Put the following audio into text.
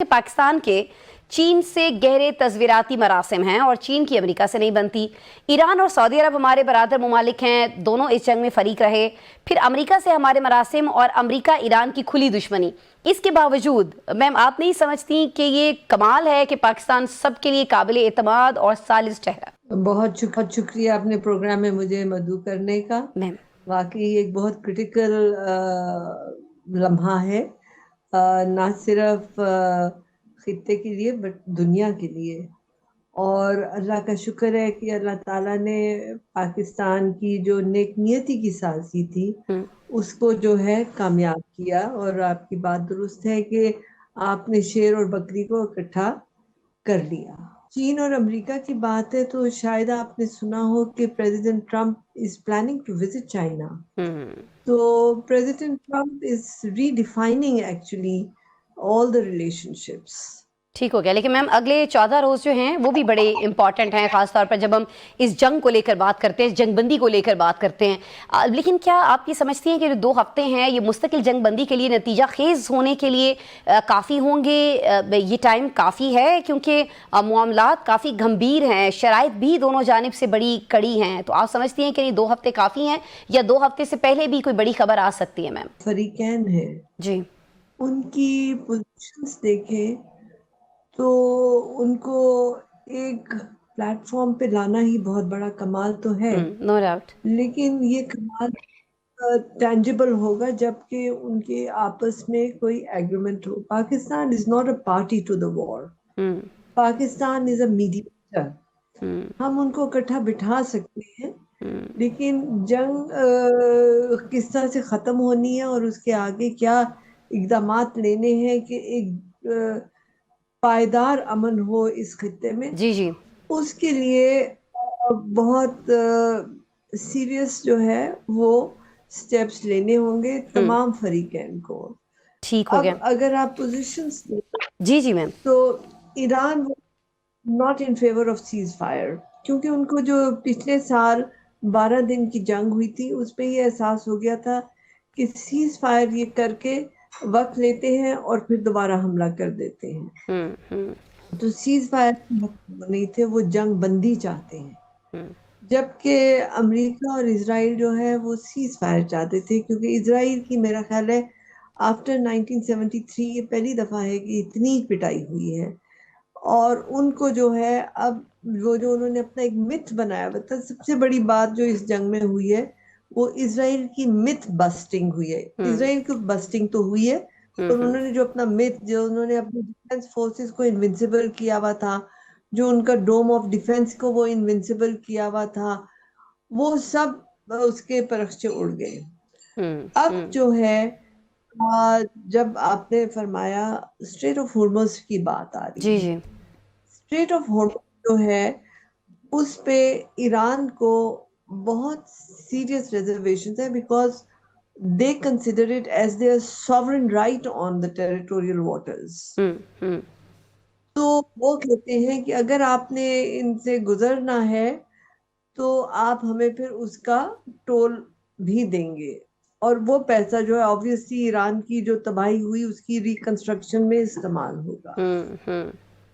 पाकिस्तान के चीन से गहरे तस्वीराती मरासिम हैं और चीन की अमेरिका से नहीं बनती। ईरान और सऊदी अरब हमारे बरादर ममालिक हैं, दोनों इस जंग में फरीक रहे। फिर अमेरिका से हमारे मरासिम और अमेरिका ईरान की खुली दुश्मनी। इसके बावजूद मैम आप नहीं समझती कि ये कमाल है कि पाकिस्तान सबके लिए काबिल एतमाद और सालिस ठहरा? बहुत शुक्रिया आपने प्रोग्राम में मुझे मदऊ करने का। मैम वाकई एक बहुत क्रिटिकल लम्हा है, ना सिर्फ खित्ते के लिए बट दुनिया के लिए। और अल्लाह का शुक्र है कि अल्लाह ताला ने पाकिस्तान की जो नेक नियति की साज़ी थी उसको जो है कामयाब किया। और आपकी बात दुरुस्त है कि आपने शेर और बकरी को इकट्ठा कर लिया। चीन और अमेरिका की बात है तो शायद आपने सुना हो कि president Trump is planning to visit China. तो president Trump is redefining actually all the relationships. ठीक हो गया, लेकिन मैम अगले 14 रोज जो हैं वो भी बड़े इंपॉर्टेंट हैं, खासतौर पर जब हम इस जंग को लेकर बात करते हैं, इस जंगबंदी को लेकर बात करते हैं। लेकिन क्या आप ये समझती हैं कि जो 2 हफ्ते हैं ये मुस्तकिल जंगबंदी के लिए नतीजा खेज होने के लिए काफ़ी होंगे? ये टाइम काफ़ी है क्योंकि मामलात काफ़ी गंभीर हैं, शराइत भी दोनों जानिब से बड़ी कड़ी हैं। तो आप समझती हैं कि ये 2 हफ्ते काफ़ी हैं या 2 हफ्ते से पहले भी कोई बड़ी खबर आ सकती है? मैम फरीकैन है, जी उनकी पोजीशंस देखें तो उनको एक प्लेटफॉर्म पे लाना ही बहुत बड़ा कमाल तो है। No doubt. लेकिन ये कमाल टेंजिबल होगा जबकि उनके आपस में कोई एग्रीमेंट हो। Pakistan is not a party to the war, Pakistan is a mediator. हम उनको इकट्ठा बिठा सकते हैं, लेकिन जंग किस तरह से खत्म होनी है और उसके आगे क्या इकदामात लेने हैं कि एक पायदार अमन हो इस खित्ते में, जी जी उसके लिए बहुत सीरियस जो है वो स्टेप्स लेने होंगे तमाम फरीकैन को। ठीक हो अब गया। अगर आप पोजीशंस देखें जी जी मैम तो Iran not in favour of cease fire, क्योंकि उनको जो पिछले साल 12 दिन की जंग हुई थी उसमें ये एहसास हो गया था कि सीज फायर ये करके वक्त लेते हैं और फिर दोबारा हमला कर देते हैं। तो सीज फायर नहीं थे, वो जंग बंदी चाहते हैं। जबकि अमेरिका और इजराइल जो है वो सीज फायर चाहते थे, क्योंकि इजराइल की मेरा ख्याल है आफ्टर 1973 ये पहली दफा है कि इतनी पिटाई हुई है। और उनको जो है अब वो जो उन्होंने अपना एक मिथ बनाया, मतलब सबसे बड़ी बात जो इस जंग में हुई है वो इजराइल की मिथ बस्टिंग हुई है। इजराइल की बस्टिंग तो हुई है, और उन्होंने जो अपना मिथ, जो उन्होंने अपनी डिफेंस फोर्सेस को इनविंसिबल किया हुआ था, जो उनका डोम ऑफ डिफेंस को वो इनविंसिबल किया हुआ था, वो सब उसके परखचे उड़ गए। अब जो है जब आपने फरमाया स्ट्रेट ऑफ होर्मुज की बात आ रही जी है, जी स्ट्रेट ऑफ होर्मुज जो है उस पे ईरान को बहुत सीरियस रिजर्वेशन है, because they consider it as their sovereign right on the territorial waters. तो वो कहते हैं कि अगर आपने इनसे गुजरना है तो आप हमें फिर उसका टोल भी देंगे, और वो पैसा जो है ऑब्वियसली ईरान की जो तबाही हुई उसकी रिकंस्ट्रक्शन में इस्तेमाल होगा।